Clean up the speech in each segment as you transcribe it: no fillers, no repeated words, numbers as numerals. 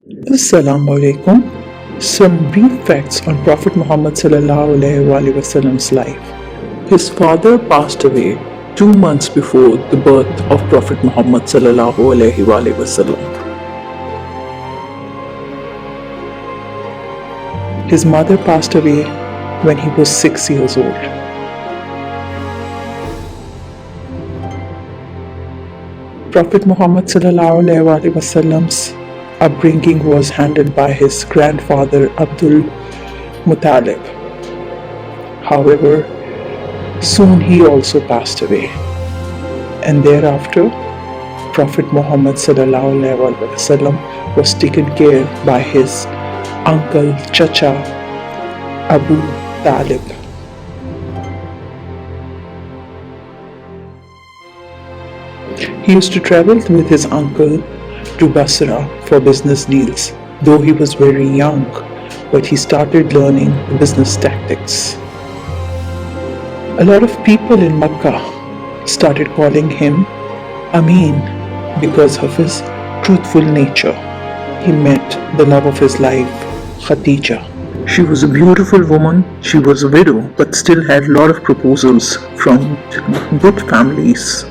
Assalamu alaikum. Some brief facts on Prophet Muhammad Wasallam's life. His father passed away 2 months before the birth of Prophet Muhammad Wasallam. His mother passed away when he was 6 years old. Prophet Muhammad Wasallam's upbringing was handled by his grandfather Abdul Muttalib. However, soon he also passed away, and thereafter Prophet Muhammad ﷺ was taken care by his uncle Chacha Abu Talib. He used to travel with his uncle to Basra for business deals, though he was very young, but he started learning business tactics. A lot of people in Makkah started calling him Amin because of his truthful nature. He met the love of his life, Khadija. She was a beautiful woman. She was a widow, but still had a lot of proposals from good families.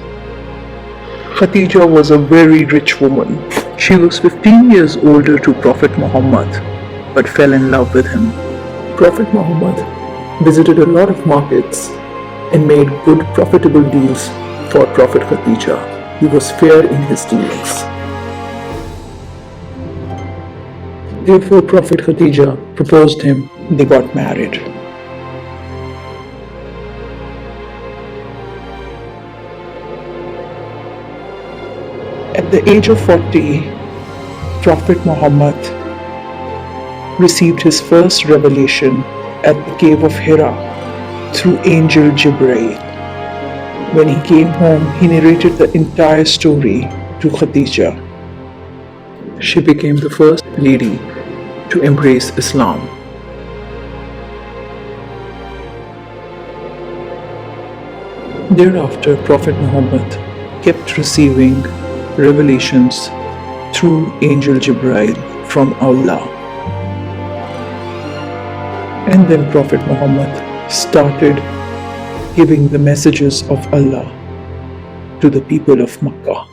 Khadija was a very rich woman. She was 15 years older to Prophet Muhammad, but fell in love with him. Prophet Muhammad visited a lot of markets and made good profitable deals for Prophet Khadija. He was fair in his dealings. Therefore, Prophet Khadija proposed him. They got married. At the age of 40, Prophet Muhammad received his first revelation at the cave of Hira through angel Jibreel. When he came home, he narrated the entire story to Khadija. She became the first lady to embrace Islam. Thereafter, Prophet Muhammad kept receiving revelations through angel Jibreel from Allah. And then Prophet Muhammad started giving the messages of Allah to the people of Makkah.